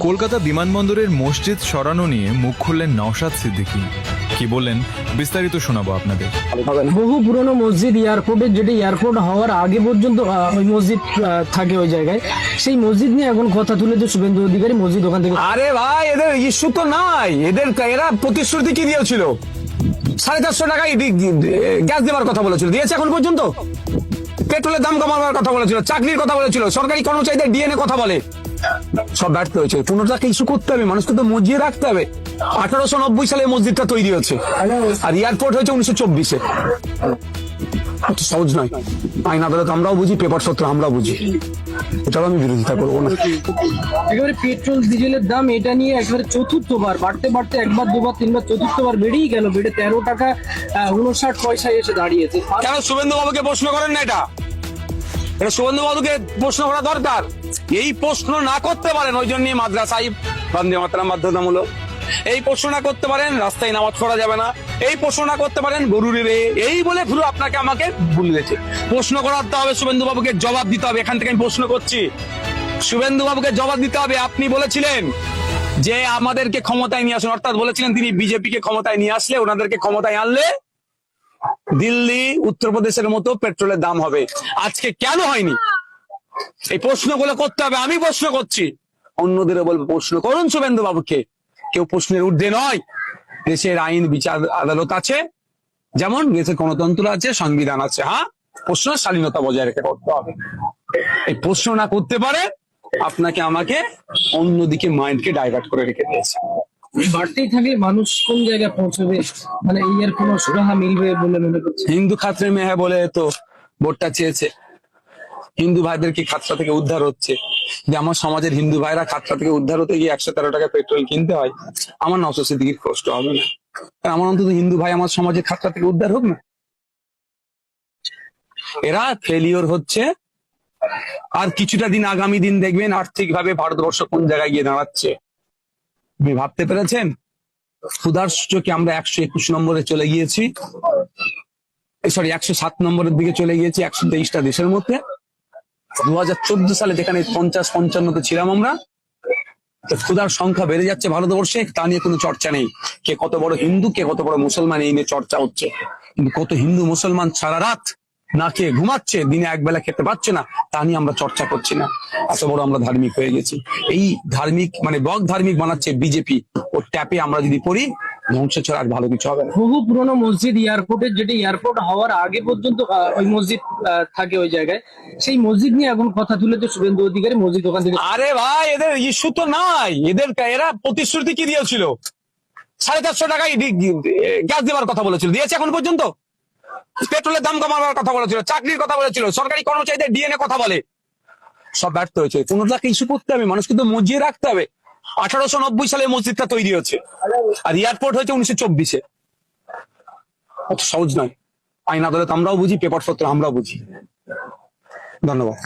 কলকাতা বিমানবন্দরের মসজিদ সরানো নিয়ে মুখ খুললেন নওশাদ সিদ্দিকী। কি বললেন বিস্তারিত শোনাবো আপনাদের। বহু পুরনো মসজিদ এয়ারপোর্টের, যেটা এয়ারপোর্ট হওয়ার আগে পর্যন্ত ওই মসজিদ থাকে ওই জায়গায়, সেই মসজিদ নিয়ে এখন কথা তুলেছে শুভেন্দু অধিকারী। মসজিদ ওখান থেকে, আরে ভাই, এদের ইস্যু তো নাই, এরা প্রতিশ্রুতি কি দিয়েছিল? 450 টাকায় গ্যাস দেওয়ার কথা বলেছিল, দিয়েছে এখন পর্যন্ত? পেট্রোলের দাম কমাবার কথা বলেছিল, চাকরির কথা বলেছিল, সরকারি কর্মচারীদের ডিএনএ কথা বলে, সব ব্যর্থ হয়েছে। 15 টাকা ইস্যু করতে হবে, মানুষকে তো মজিয়ে রাখতে হবে। 1890 সালে মসজিদটা তৈরি হয়েছে, আর এয়ারপোর্ট হয়েছে 1924-এ। সহজ নয়। আইন আদালত আমরাও বুঝি, পেপার সত্র আমরাও বুঝি, এটাও আমি বিরোধিতা করবো না। একেবারে পেট্রোল ডিজেলের দাম এটা নিয়ে একেবারে চতুর্থবার বাড়তে বাড়তে একবার দুবার তিনবার চতুর্থবার বেড়েই গেল, বেড়ে 13 টাকা 59 পয়সায় এসে দাঁড়িয়েছে। কেন শুভেন্দু বাবুকে প্রশ্ন করেন না? এটা শুভেন্দু বাবুকে প্রশ্ন করা দরকার। এই প্রশ্ন না করতে পারেন, ওই জন্য মাদ্রাসায় বন্দে মাতরম বাধ্যতামূলক। এই প্রশ্ন না করতে পারেন, রাস্তায় নামাজ পড়া যাবে না। এই প্রশ্ন না করতে পারেন, গরুর এই বলে পুরো আপনাকে আমাকে ভুলিয়েছে। প্রশ্ন করাতে হবে, শুভেন্দু বাবুকে জবাব দিতে হবে। এখান থেকে আমি প্রশ্ন করছি, শুভেন্দু বাবুকে জবাব দিতে হবে। আপনি বলেছিলেন যে আমাদেরকে ক্ষমতায় নিয়ে আসুন, অর্থাৎ বলেছিলেন তিনি বিজেপিকে ক্ষমতায় নিয়ে আসলে, ওনাদেরকে ক্ষমতায় আনলে দিল্লি উত্তরপ্রদেশের মতো পেট্রোলের দাম হবে। আজকে কেন হয়নি? এই প্রশ্নগুলো করতে হবে। আমি প্রশ্ন করছি, অন্যদেরও বলবো প্রশ্ন করুন শুভেন্দু বাবুকে। কেউ প্রশ্নের ঊর্ধ্বে নয়। দেশের আইন বিচার আদালত আছে, যেমন দেশের গণতন্ত্র আছে, সংবিধান আছে। হ্যাঁ, প্রশ্ন স্বাধীনতা বজায় রেখে করতে হবে। এই প্রশ্ন না করতে পারে, আপনাকে আমাকে অন্যদিকে মাইন্ডকে ডাইভার্ট করে রেখে দিয়েছে। বাড়তেই থাকলে মানুষ কোন জায়গায় পৌঁছবে, মানে এই এর কোনো সুরাহা মিলবে বলে মনে করছে? হিন্দু খাতরে মেয়ে বলে তো ভোটটা চেয়েছে। হিন্দু ভাইদেরকে খাতরা থেকে উদ্ধার হচ্ছে, যে আমার সমাজের হিন্দু ভাইরা খাতরা থেকে উদ্ধার হতে গিয়ে 113 টাকা পেট্রোল কিনতে হয়। আমার নওশাদ সিদ্দিকীর কষ্ট হবে না? আমার অন্তত হিন্দু ভাই আমার সমাজের খাতরা থেকে উদ্ধার হোক না। এরা ফেলিওর হচ্ছে। আর কিছুটা দিন, আগামী দিন দেখবেন আর্থিকভাবে ভারতবর্ষ কোন জায়গায় গিয়ে দাঁড়াচ্ছে। আপনি ভাবতে পেরেছেন? ক্ষুধার সূচকে আমরা 121 নম্বরে চলে গিয়েছি, 107 নম্বরের দিকে চলে গিয়েছি 123টা দেশের মধ্যে। 2014 সালে যেখানে 50-55 ছিলাম আমরা, ক্ষুধার সংখ্যা বেড়ে যাচ্ছে ভারতবর্ষে, তা নিয়ে কোনো চর্চা নেই। কে কত বড় হিন্দু, কে কত বড় মুসলমান, এই নিয়ে চর্চা হচ্ছে। কিন্তু কত হিন্দু মুসলমান সারা রাত না খেয়ে ঘুমাচ্ছে, দিনে একবেলা খেতে পারছে না, তা নিয়ে আমরা চর্চা করছি না। এত বড় আমরা ধার্মিক হয়ে গেছি। এই ধার্মিক মানে বক ধার্মিক বানাচ্ছে বিজেপি। ওর ট্যাপে আমরা যদি পড়ি, ধ্বংস ছাড়া আর ভালো কিছু হবে না। বহু পুরনো মসজিদ এয়ারপোর্টের, যেটা এয়ারপোর্ট হওয়ার আগে পর্যন্ত ওই মসজিদ থাকে ওই জায়গায়, সেই মসজিদ নিয়ে এখন কথা তুলেছে শুভেন্দু অধিকারী। মসজিদ ওখান থেকে, আরে ভাই, এদের ইস্যু তো নাই, এরা প্রতিশ্রুতি কি দিয়েছিল? 450 টাকায় গ্যাস দেওয়ার কথা বলেছিল, দিয়েছে এখন পর্যন্ত? পেট্রোলের দাম কমাবার কথা বলেছিল, চাকরির কথা বলেছিল, সরকারি কর্মচারীদের ডিএনএ কথা বলে, সব ব্যর্থ হয়েছে। 15 টাকা ইস্যু করতে হবে, মানুষকে তো মজিয়ে রাখতে হবে। 1890 সালে মসজিদটা তৈরি হয়েছে, আর এয়ারপোর্ট হয়েছে 1924-এ। সহজ নয়। আইন আদালত আমরাও বুঝি, পেপার সত্র আমরাও বুঝি। ধন্যবাদ।